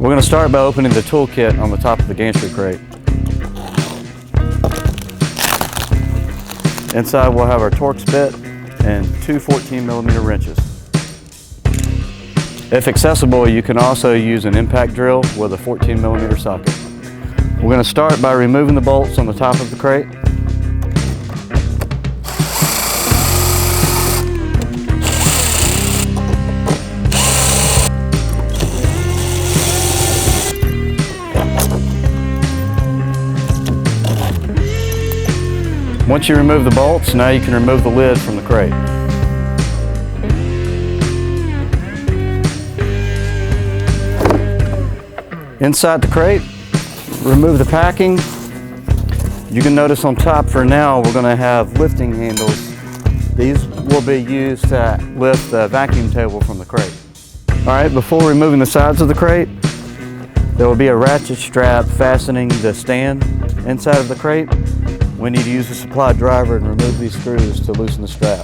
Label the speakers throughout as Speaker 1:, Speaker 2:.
Speaker 1: We're going to start by opening the toolkit on the top of the gantry crate. Inside we'll have our Torx bit and two 14mm wrenches. If accessible, you can also use an impact drill with a 14mm socket. We're going to start by removing the bolts on the top of the crate. Once you remove the bolts, now you can remove the lid from the crate. Inside the crate, remove the packing. You can notice on top for now we're going to have lifting handles. These will be used to lift the vacuum table from the crate. Alright, before removing the sides of the crate, there will be a ratchet strap fastening the stand inside of the crate. We need to use a supply driver and remove these screws to loosen the strap.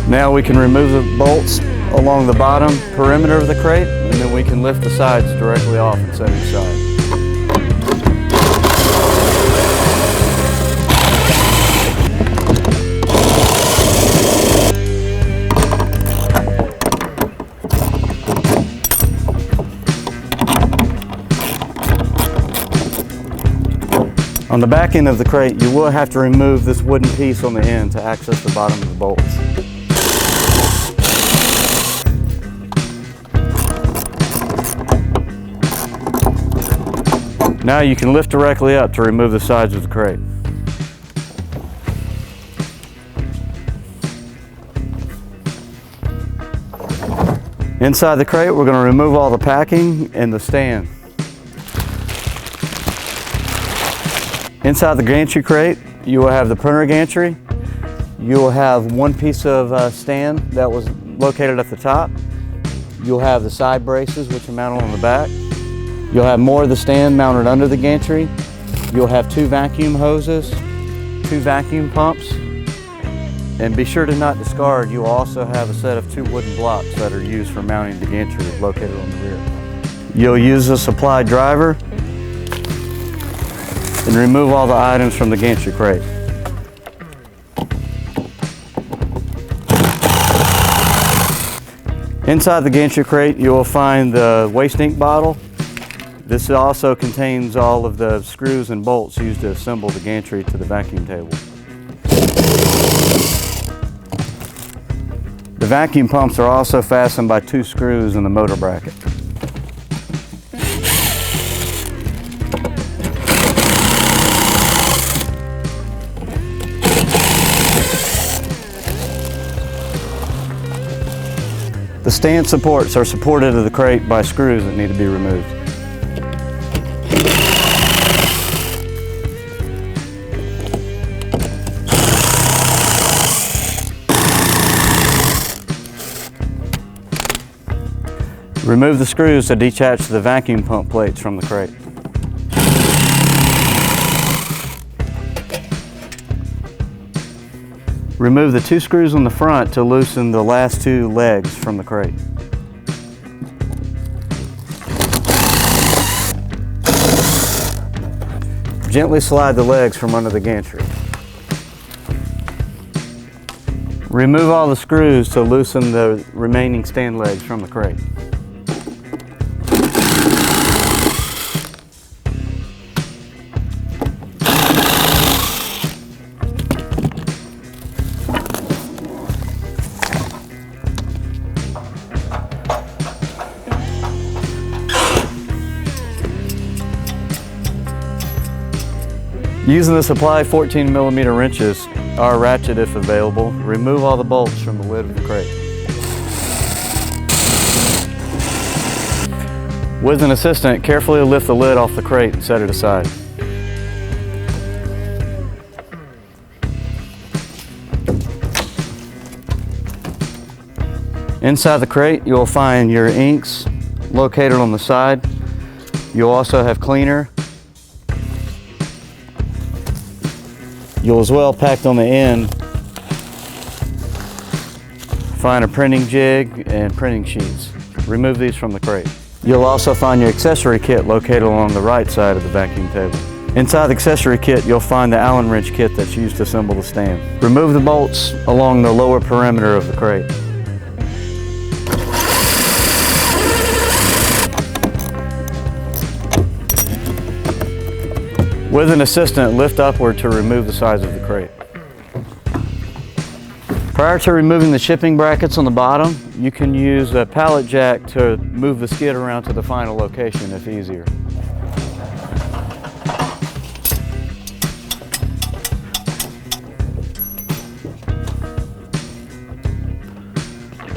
Speaker 1: Now we can remove the bolts along the bottom perimeter of the crate, and then we can lift the sides directly off and set each side. On the back end of the crate, you will have to remove this wooden piece on the end to access the bottom of the bolts. Now you can lift directly up to remove the sides of the crate. Inside the crate, we're going to remove all the packing and the stand. Inside the gantry crate, you will have the printer gantry. You will have one piece of stand that was located at the top. You'll have the side braces, which are mounted on the back. You'll have more of the stand mounted under the gantry. You'll have two vacuum hoses, two vacuum pumps, and be sure to not discard, you will also have a set of two wooden blocks that are used for mounting the gantry located on the rear. You'll use a supply driver and remove all the items from the gantry crate. Inside the gantry crate, you will find the waste ink bottle. This also contains all of the screws and bolts used to assemble the gantry to the vacuum table. The vacuum pumps are also fastened by two screws in the motor bracket. The stand supports are supported to the crate by screws that need to be removed. Remove the screws to detach the vacuum pump plates from the crate. Remove the two screws on the front to loosen the last two legs from the crate. Gently slide the legs from under the gantry. Remove all the screws to loosen the remaining stand legs from the crate. Using the supply 14mm wrenches, or ratchet if available, remove all the bolts from the lid of the crate. With an assistant, carefully lift the lid off the crate and set it aside. Inside the crate, you will find your inks located on the side. You'll also have cleaner. You'll as well packed on the end find a printing jig and printing sheets. Remove these from the crate. You'll also find your accessory kit located along the right side of the vacuum table. Inside the accessory kit, you'll find the Allen wrench kit that's used to assemble the stand. Remove the bolts along the lower perimeter of the crate. With an assistant, lift upward to remove the sides of the crate. Prior to removing the shipping brackets on the bottom, you can use a pallet jack to move the skid around to the final location if easier.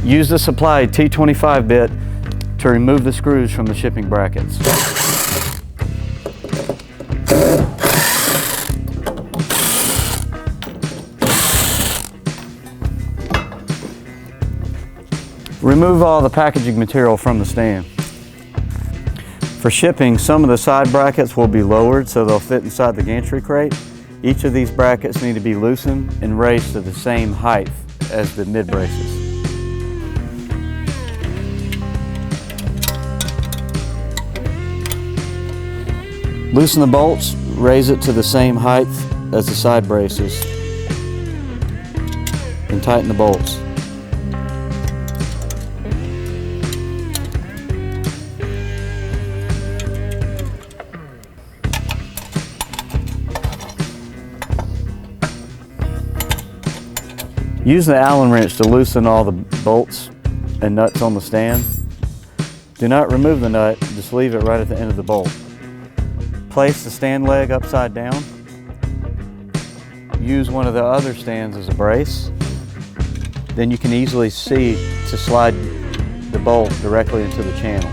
Speaker 1: Use the supplied T25 bit to remove the screws from the shipping brackets. Remove all the packaging material from the stand. For shipping, some of the side brackets will be lowered so they'll fit inside the gantry crate. Each of these brackets need to be loosened and raised to the same height as the mid braces. Loosen the bolts, raise it to the same height as the side braces, and tighten the bolts. Use the Allen wrench to loosen all the bolts and nuts on the stand. Do not remove the nut, just leave it right at the end of the bolt. Place the stand leg upside down. Use one of the other stands as a brace. Then you can easily see to slide the bolt directly into the channel.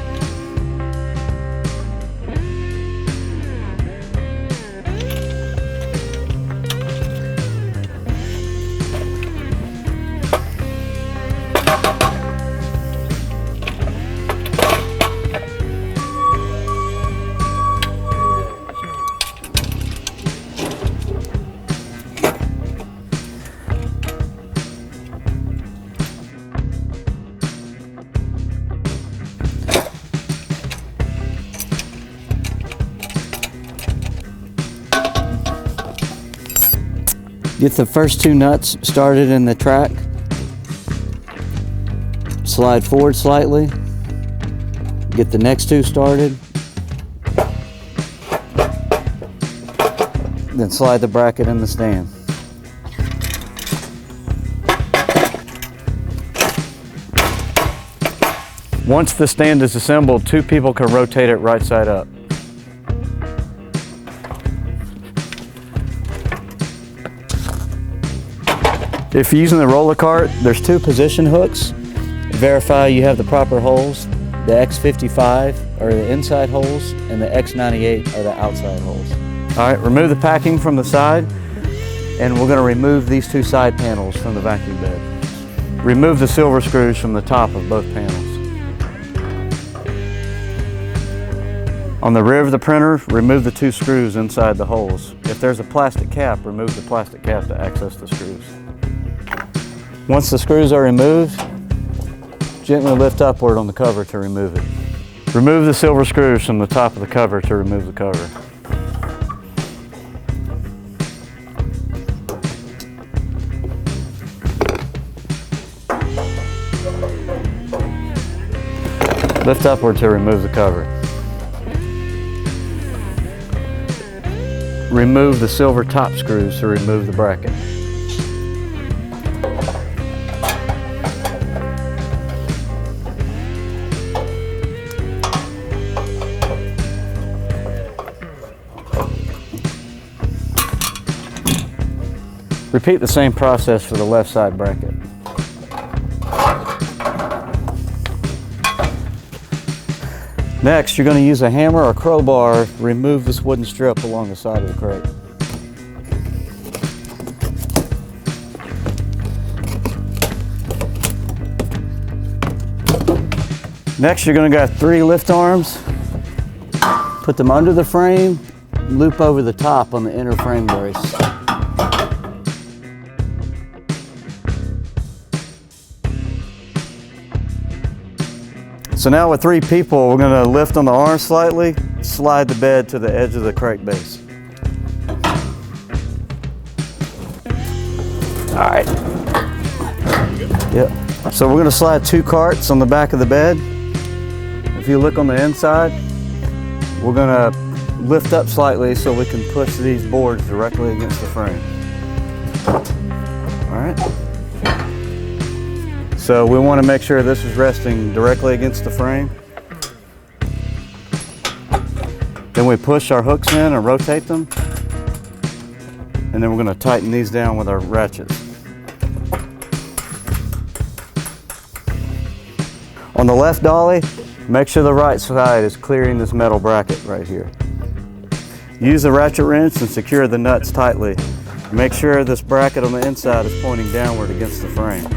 Speaker 1: Get the first two nuts started in the track. Slide forward slightly. Get the next two started. Then slide the bracket in the stand. Once the stand is assembled, two people can rotate it right side up. If you're using the roller cart, there's two position hooks. Verify you have the proper holes. The X55 are the inside holes and the X98 are the outside holes. All right, remove the packing from the side and we're going to remove these two side panels from the vacuum bed. Remove the silver screws from the top of both panels. On the rear of the printer, remove the two screws inside the holes. If there's a plastic cap, remove the plastic cap to access the screws. Once the screws are removed, gently lift upward on the cover to remove it. Remove the silver screws from the top of the cover to remove the cover. Lift upward to remove the cover. Remove the silver top screws to remove the bracket. Repeat the same process for the left side bracket. Next, you're going to use a hammer or crowbar to remove this wooden strip along the side of the crate. Next, you're going to got 3 lift arms. Put them under the frame, loop over the top on the inner frame brace. So now with 3 people, we're gonna lift on the arm slightly, slide the bed to the edge of the crate base. All right. Yep. So we're gonna slide 2 carts on the back of the bed. If you look on the inside, we're gonna lift up slightly so we can push these boards directly against the frame. All right. So we want to make sure this is resting directly against the frame. Then we push our hooks in and rotate them. And then we're going to tighten these down with our ratchets. On the left dolly, make sure the right side is clearing this metal bracket right here. Use the ratchet wrench and secure the nuts tightly. Make sure this bracket on the inside is pointing downward against the frame.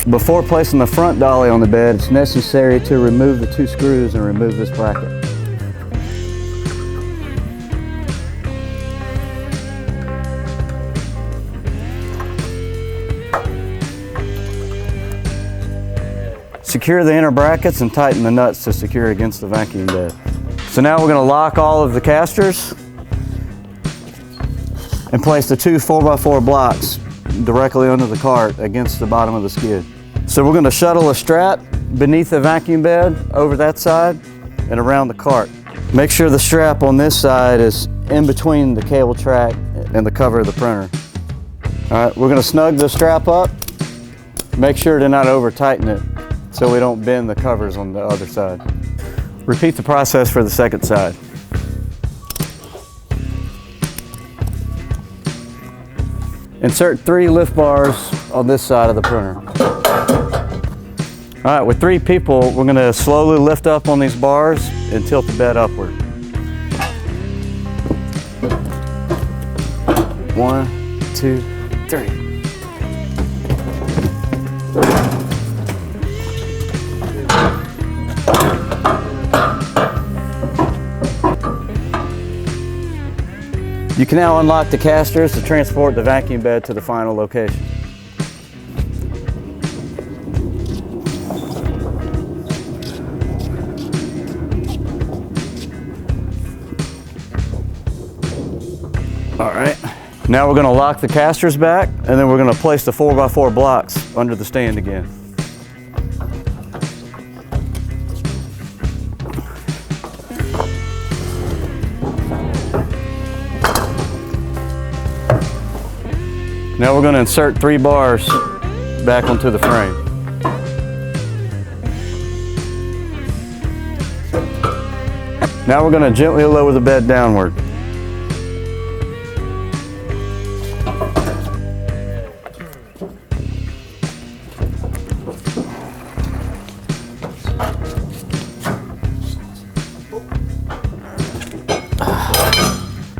Speaker 1: Before placing the front dolly on the bed, it's necessary to remove the 2 screws and remove this bracket. Secure the inner brackets and tighten the nuts to secure against the vacuum bed. So now we're going to lock all of the casters and place the 2 4x4 blocks directly under the cart against the bottom of the skid. So we're going to shuttle a strap beneath the vacuum bed over that side and around the cart. Make sure the strap on this side is in between the cable track and the cover of the printer. All right, we're going to snug the strap up. Make sure to not over tighten it so we don't bend the covers on the other side. Repeat the process for the second side. Insert 3 lift bars on this side of the printer. All right, with 3 people, we're going to slowly lift up on these bars and tilt the bed upward. 1, 2, 3. You can now unlock the casters to transport the vacuum bed to the final location. All right, now we're going to lock the casters back and then we're going to place the 4x4 blocks under the stand again. Now we're going to insert 3 bars back onto the frame. Now we're going to gently lower the bed downward.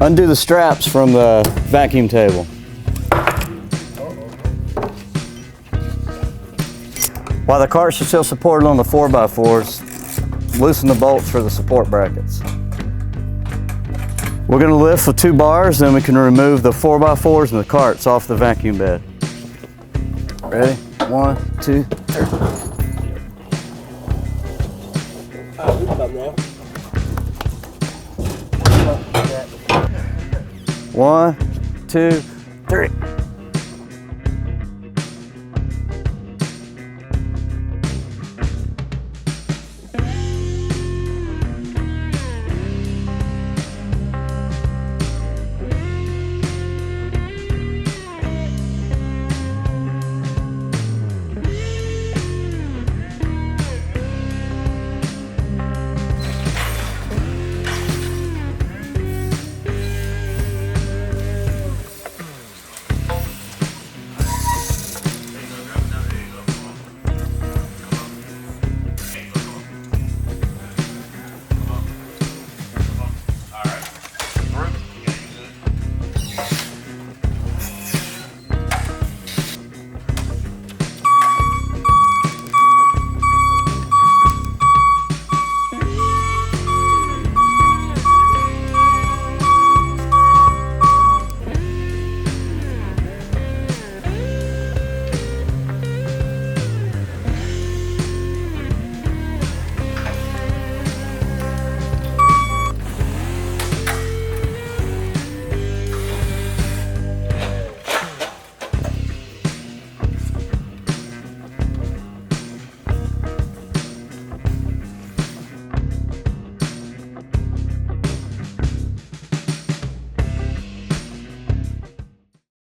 Speaker 1: Undo the straps from the vacuum table. While the carts are still supported on the 4x4s, loosen the bolts for the support brackets. We're going to lift with 2 bars, then we can remove the 4x4s and the carts off the vacuum bed. Ready? 1, 2, 3. 1, 2, 3.